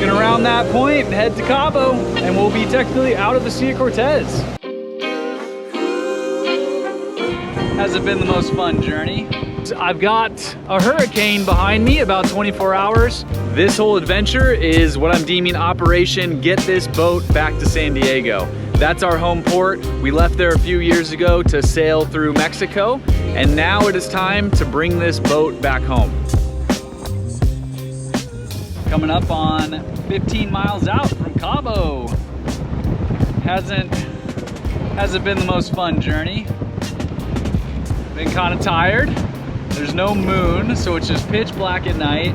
Gonna round that point and head to Cabo, and we'll be technically out of the Sea of Cortez. Hasn't been the most fun journey. I've got a hurricane behind me, about 24 hours. This whole adventure is what I'm deeming Operation Get This Boat Back to San Diego. That's our home port. We left there a few years ago to sail through Mexico, and now it is time to bring this boat back home. Coming up on 15 miles out from Cabo. Hasn't been the most fun journey. Been kind of tired. There's no moon, so it's just pitch black at night.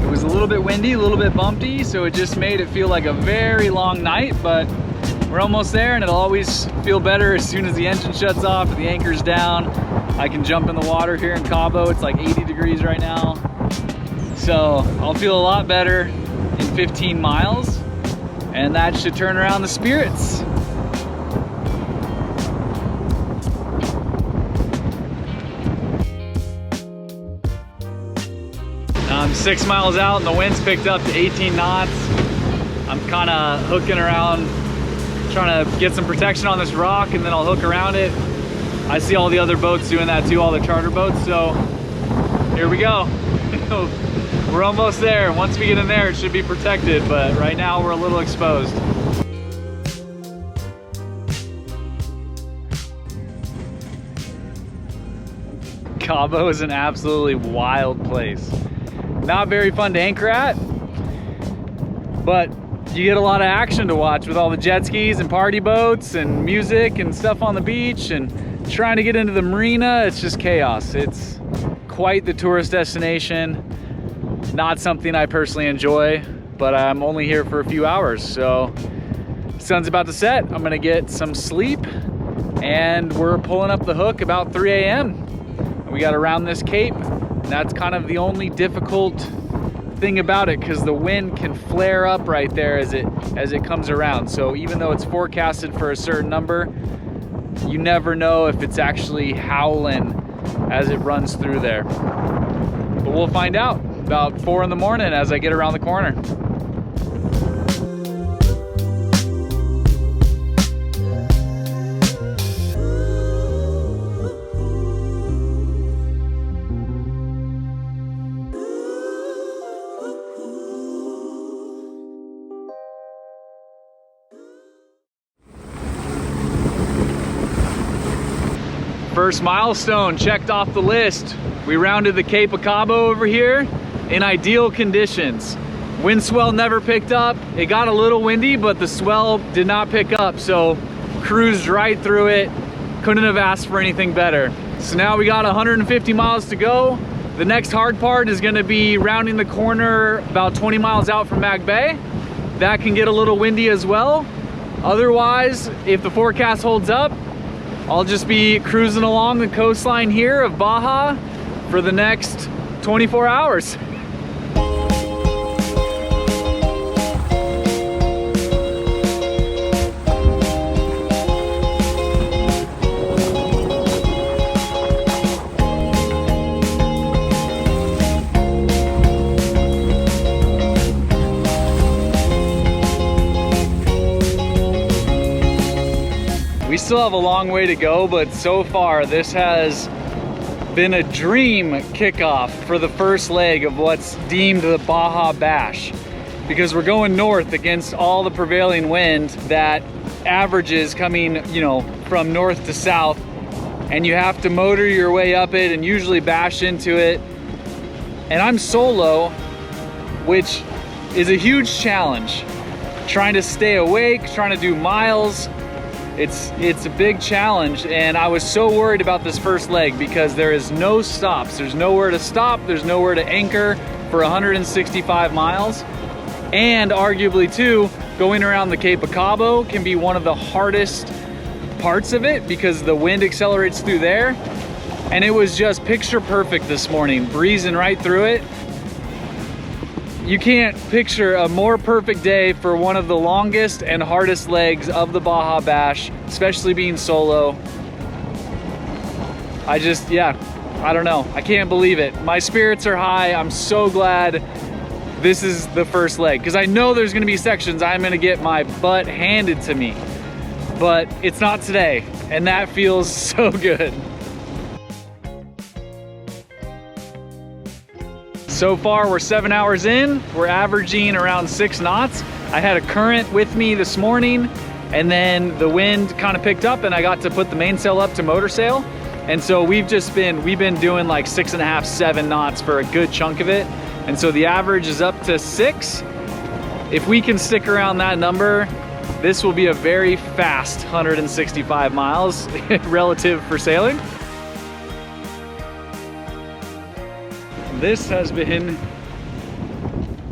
It was a little bit windy, a little bit bumpy, so it just made it feel like a very long night, but we're almost there, and it'll always feel better as soon as the engine shuts off and the anchor's down. I can jump in the water here in Cabo. It's like 80 degrees right now. So I'll feel a lot better in 15 miles, and that should turn around the spirits. I'm 6 miles out and the wind's picked up to 18 knots. I'm kind of hooking around, trying to get some protection on this rock, and then I'll hook around it. I see all the other boats doing that too, all the charter boats, so here we go. We're almost there. Once we get in there, it should be protected, but right now we're a little exposed. Cabo is an absolutely wild place. Not very fun to anchor at, but you get a lot of action to watch with all the jet skis and party boats and music and stuff on the beach, and trying to get into the marina. It's just chaos. It's quite the tourist destination. Not something I personally enjoy, but I'm only here for a few hours, so sun's about to set. I'm gonna get some sleep, and we're pulling up the hook about 3 a.m. We got around this cape, and that's kind of the only difficult thing about it, because the wind can flare up right there as it comes around. So even though it's forecasted for a certain number, you never know if it's actually howling as it runs through there. But we'll find out about 4 in the morning as I get around the corner. First milestone checked off the list. We rounded the Cape of Cabo over here in ideal conditions. Wind swell never picked up. It got a little windy, but the swell did not pick up, so cruised right through it. Couldn't have asked for anything better. So now we got 150 miles to go. The next hard part is gonna be rounding the corner about 20 miles out from Mag Bay. That can get a little windy as well. Otherwise, if the forecast holds up, I'll just be cruising along the coastline here of Baja for the next 24 hours. We still have a long way to go, but so far this has been a dream kickoff for the first leg of what's deemed the Baja Bash, because we're going north against all the prevailing wind that averages coming, you know, from north to south, and you have to motor your way up it and usually bash into it. And I'm solo, which is a huge challenge. Trying to stay awake, trying to do miles. It's a big challenge, and I was so worried about this first leg because there is no stops. There's nowhere to stop, there's nowhere to anchor for 165 miles. And arguably too, going around the Cape of Cabo can be one of the hardest parts of it because the wind accelerates through there. And it was just picture perfect this morning, breezing right through it. You can't picture a more perfect day for one of the longest and hardest legs of the Baja Bash, especially being solo. I don't know. I can't believe it. My spirits are high. I'm so glad this is the first leg, because I know there's gonna be sections I'm gonna get my butt handed to me, but it's not today, and that feels so good. So far, we're 7 hours in. We're averaging around 6 knots. I had a current with me this morning, and then the wind kind of picked up and I got to put the mainsail up to motor sail. And so we've been doing like 6.5, 7 knots for a good chunk of it. And so the average is up to 6. If we can stick around that number, this will be a very fast 165 miles relative for sailing. This has been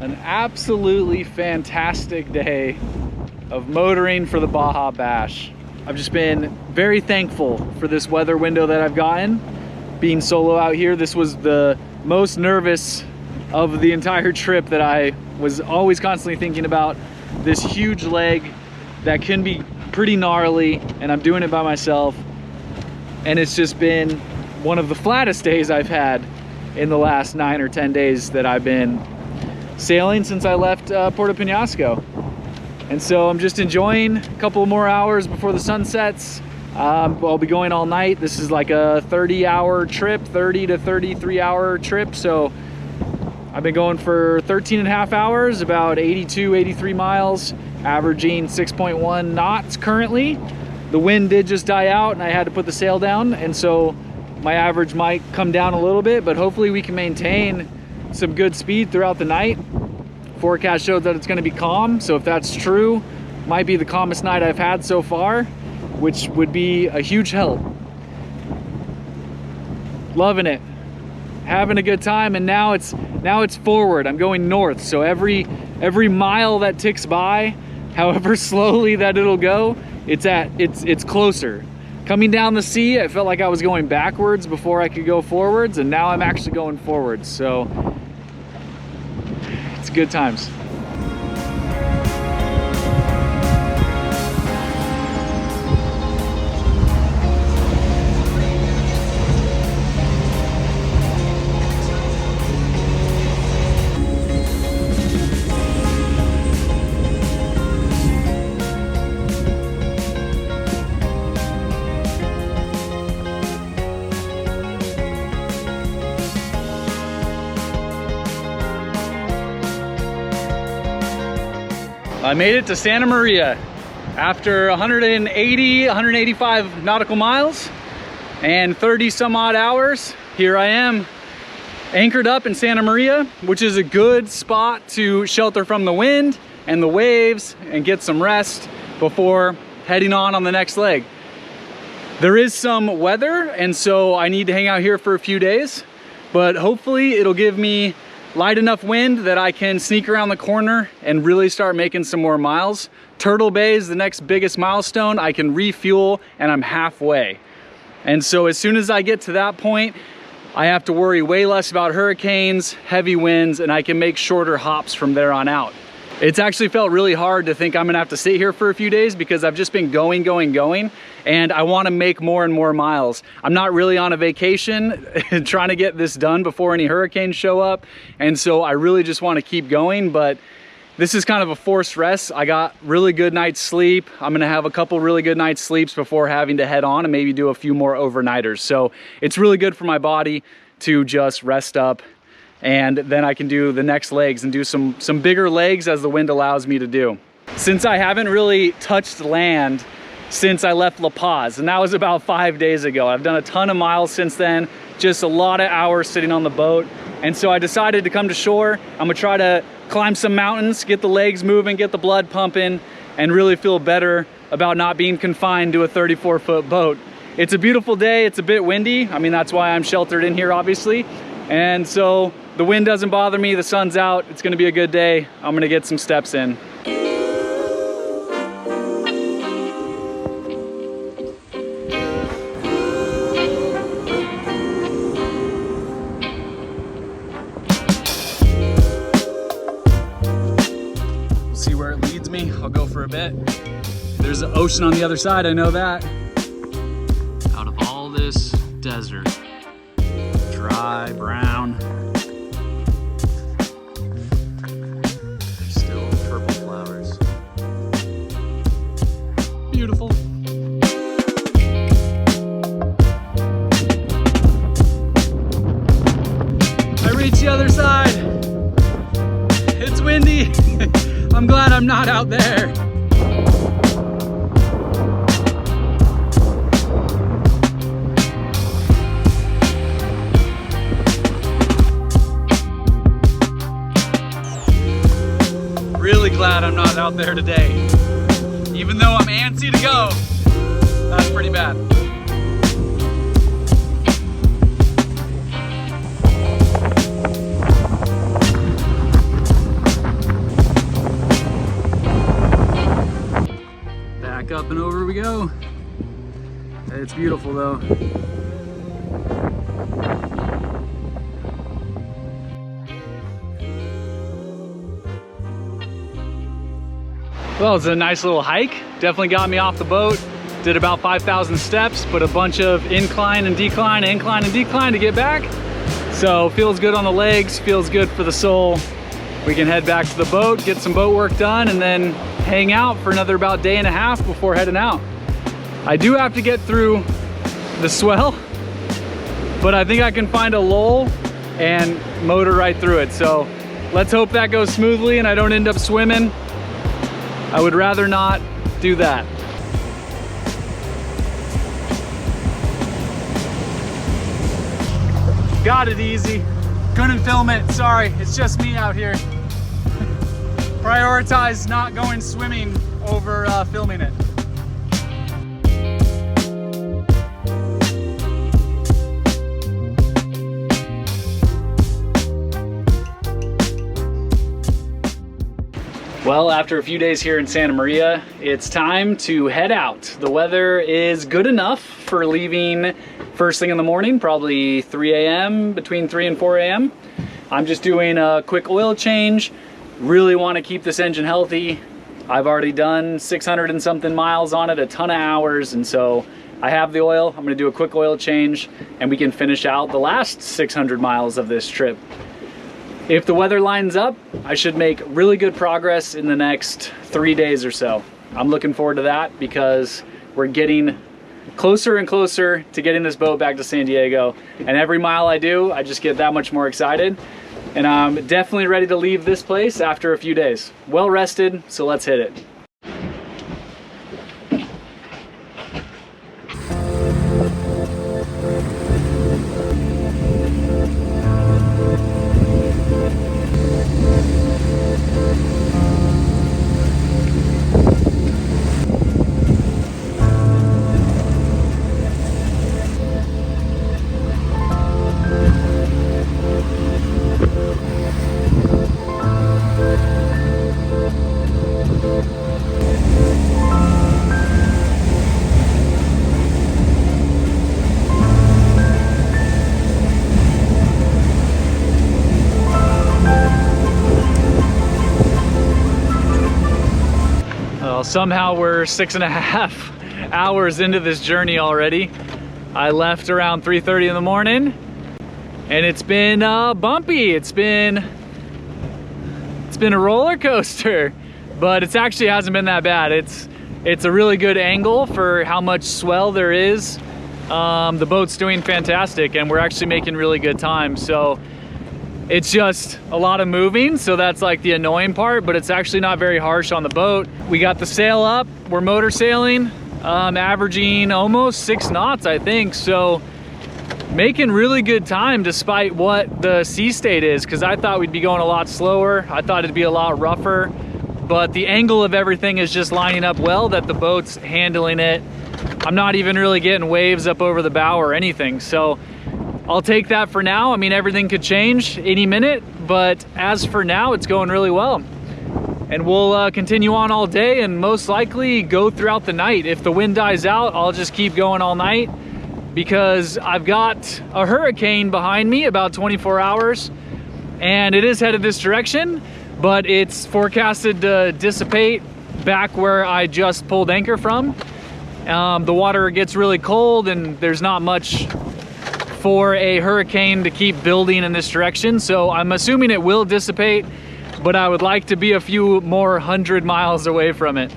an absolutely fantastic day of motoring for the Baja Bash. I've just been very thankful for this weather window that I've gotten. Being solo out here, this was the most nervous of the entire trip that I was always constantly thinking about. This huge leg that can be pretty gnarly, and I'm doing it by myself. And it's just been one of the flattest days I've had in the last 9 or 10 days that I've been sailing since I left Puerto Penasco. And so I'm just enjoying a couple more hours before the sun sets. I'll be going all night. This is like a 30-hour trip, 30 to 33-hour trip. So I've been going for 13.5 hours, about 82, 83 miles, averaging 6.1 knots currently. The wind did just die out and I had to put the sail down. And so my average might come down a little bit, but hopefully we can maintain some good speed throughout the night. Forecast showed that it's going to be calm, so if that's true, might be the calmest night I've had so far, which would be a huge help. Loving it, having a good time, and now it's forward. I'm going north, so every mile that ticks by, however slowly that it'll go, it's closer. Coming down the sea, I felt like I was going backwards before I could go forwards, and now I'm actually going forwards, so it's good times. I made it to Santa Maria after 185 nautical miles and 30 some odd hours. Here I am anchored up in Santa Maria, which is a good spot to shelter from the wind and the waves and get some rest before heading on the next leg. There is some weather, and so I need to hang out here for a few days, but hopefully it'll give me light enough wind that I can sneak around the corner and really start making some more miles. Turtle Bay is the next biggest milestone. I can refuel and I'm halfway. And so as soon as I get to that point, I have to worry way less about hurricanes, heavy winds, and I can make shorter hops from there on out. It's actually felt really hard to think I'm gonna have to sit here for a few days because I've just been going, and I wanna make more and more miles. I'm not really on a vacation trying to get this done before any hurricanes show up, and so I really just wanna keep going, but this is kind of a forced rest. I got really good night's sleep. I'm gonna have a couple really good night's sleeps before having to head on and maybe do a few more overnighters. So it's really good for my body to just rest up, and then I can do the next legs and do some bigger legs as the wind allows me to do. Since I haven't really touched land since I left La Paz, and that was about 5 days ago. I've done a ton of miles since then, just a lot of hours sitting on the boat. And so I decided to come to shore. I'm gonna try to climb some mountains, get the legs moving, get the blood pumping, and really feel better about not being confined to a 34-foot boat. It's a beautiful day, it's a bit windy. I mean, that's why I'm sheltered in here, obviously. And so the wind doesn't bother me, the sun's out, it's gonna be a good day. I'm gonna get some steps in. We'll see where it leads me. I'll go for a bit. There's an ocean on the other side, I know that. Out of all this desert, dry, brown. easy. I'm glad I'm not out there. Really glad I'm not out there today. Even though I'm antsy to go, that's pretty bad. Back up and over we go. It's beautiful though. Well, it's a nice little hike. Definitely got me off the boat. Did about 5,000 steps, but a bunch of incline and decline to get back. So feels good on the legs, feels good for the soul. We can head back to the boat, get some boat work done, and then hang out for another about day and a half before heading out. I do have to get through the swell, but I think I can find a lull and motor right through it. So let's hope that goes smoothly and I don't end up swimming. I would rather not do that. Got it easy. Couldn't film it, sorry. It's just me out here. Prioritize not going swimming over filming it. Well, after a few days here in Santa Maria, it's time to head out. The weather is good enough for leaving first thing in the morning, probably 3 a.m., between 3 and 4 a.m. I'm just doing a quick oil change. Really want to keep this engine healthy. I've already done 600 and something miles on it, a ton of hours, and so I have the oil. I'm going to do a quick oil change and we can finish out the last 600 miles of this trip. If the weather lines up, I should make really good progress in the next 3 days or so. I'm looking forward to that because we're getting closer and closer to getting this boat back to San Diego. And every mile I do, I just get that much more excited. And I'm definitely ready to leave this place after a few days. Well rested, so let's hit it. Somehow we're 6.5 hours into this journey already. I left around 3:30 in the morning and it's been bumpy. It's been a roller coaster, but it actually hasn't been that bad. It's a really good angle for how much swell there is. The boat's doing fantastic and we're actually making really good time. So it's just a lot of moving, so that's like the annoying part, but it's actually not very harsh on the boat. We got the sail up, we're motor sailing, averaging almost 6 knots, I think. So making really good time despite what the sea state is, because I thought we'd be going a lot slower. I thought it'd be a lot rougher, but the angle of everything is just lining up well that the boat's handling it. I'm not even really getting waves up over the bow or anything. So I'll take that for now. I mean, everything could change any minute, but as for now, it's going really well. And we'll continue on all day and most likely go throughout the night. If the wind dies out, I'll just keep going all night because I've got a hurricane behind me about 24 hours and it is headed this direction, but it's forecasted to dissipate back where I just pulled anchor from. The water gets really cold and there's not much for a hurricane to keep building in this direction. So I'm assuming it will dissipate, but I would like to be a few more 100 miles away from it.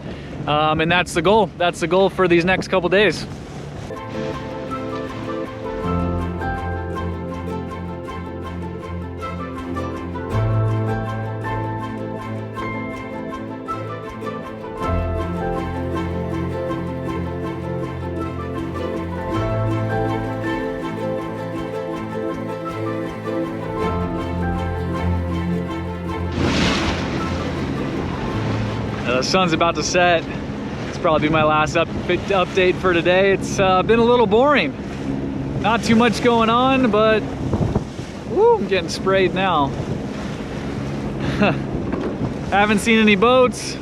And that's the goal. That's the goal for these next couple days. The sun's about to set. It's probably my last update for today. It's been a little boring. Not too much going on, but woo, I'm getting sprayed now. Haven't seen any boats.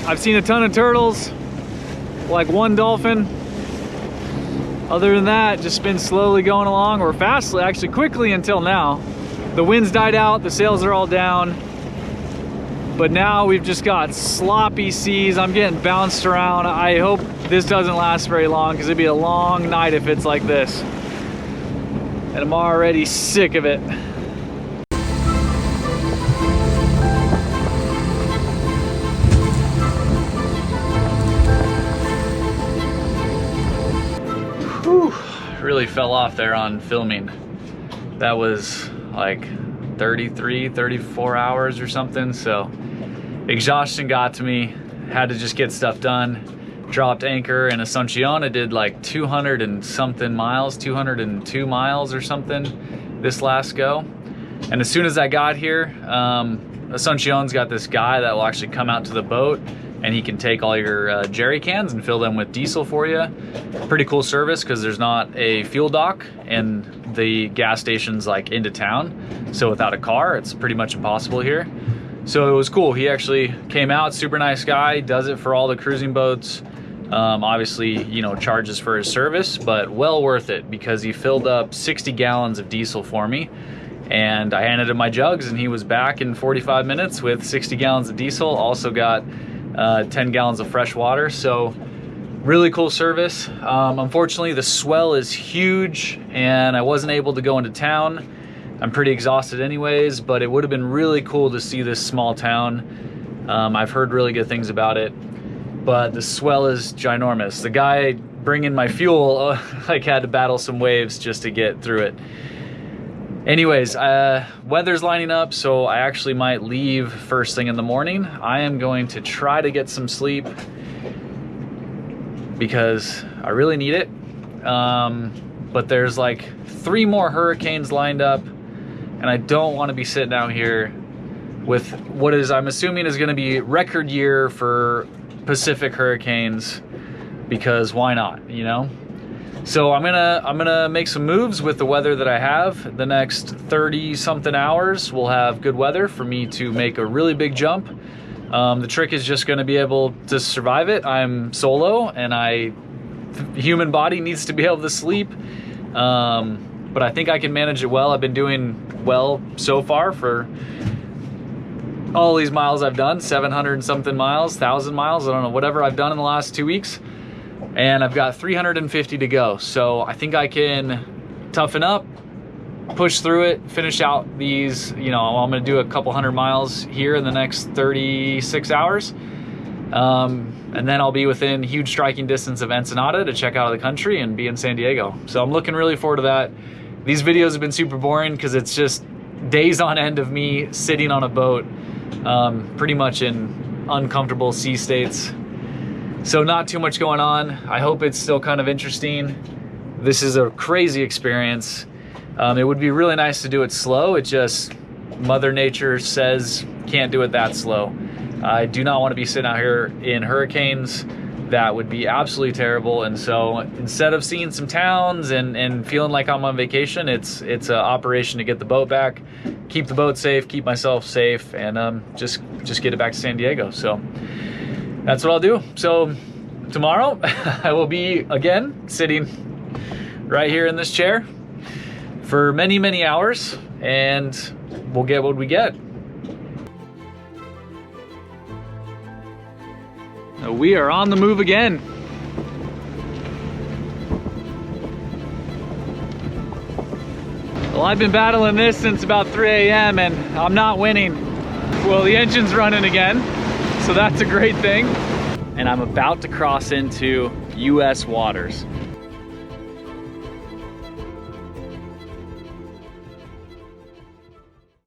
I've seen a ton of turtles, like one dolphin. Other than that, just been slowly going along, or fastly, actually quickly until now. The wind's died out, the sails are all down, but now we've just got sloppy seas. I'm getting bounced around. I hope this doesn't last very long, because it'd be a long night if it's like this. And I'm already sick of it. Whew, really fell off there on filming. That was like 33, 34 hours or something, so exhaustion got to me. Had to just get stuff done. Dropped anchor in Asunción. I did like 200 and something miles, 202 miles or something this last go. And as soon as I got here, Asunción's got this guy that will actually come out to the boat, and he can take all your jerry cans and fill them with diesel for you. Pretty cool service, because there's not a fuel dock and the gas station's like into town. So without a car, it's pretty much impossible here. So it was cool. He actually came out, super nice guy, does it for all the cruising boats. Obviously, you know, charges for his service, but well worth it, because he filled up 60 gallons of diesel for me. And I handed him my jugs, and he was back in 45 minutes with 60 gallons of diesel. Also got 10 gallons of fresh water. So really cool service. Unfortunately, the swell is huge, and I wasn't able to go into town. I'm pretty exhausted anyways, but it would have been really cool to see this small town. I've heard really good things about it, but the swell is ginormous. The guy bringing my fuel like had to battle some waves just to get through it. Anyways, weather's lining up, so I actually might leave first thing in the morning. I am going to try to get some sleep, because I really need it. But there's like 3 more hurricanes lined up, and I don't want to be sitting out here with what is, I'm assuming, is going to be record year for Pacific hurricanes, because why not, you know? So I'm gonna make some moves with the weather that I have. The next 30 something hours we'll have good weather for me to make a really big jump. The trick is just gonna be able to survive it. I'm solo, and human body needs to be able to sleep. But I think I can manage it well. I've been doing well so far for all these miles I've done, 700 and something miles, 1,000 miles, I don't know, whatever I've done in the last 2 weeks. And I've got 350 to go. So I think I can toughen up, push through it, finish out these, you know, I'm gonna do a couple 100 miles here in the next 36 hours. And then I'll be within huge striking distance of Ensenada to check out of the country and be in San Diego. So I'm looking really forward to that. These videos have been super boring, because it's just days on end of me sitting on a boat, pretty much in uncomfortable sea states. So not too much going on. I hope it's still kind of interesting. This is a crazy experience. It would be really nice to do it slow. It just, Mother Nature says can't do it that slow. I do not want to be sitting out here in hurricanes. That would be absolutely terrible. And so instead of seeing some towns and feeling like I'm on vacation, it's an operation to get the boat back, keep the boat safe, keep myself safe, and just get it back to San Diego. So that's what I'll do. So tomorrow I will be again sitting right here in this chair for many, many hours, and we'll get what we get. We are on the move again. Well, I've been battling this since about 3 a.m. and I'm not winning. Well, the engine's running again, so that's a great thing. And I'm about to cross into US waters.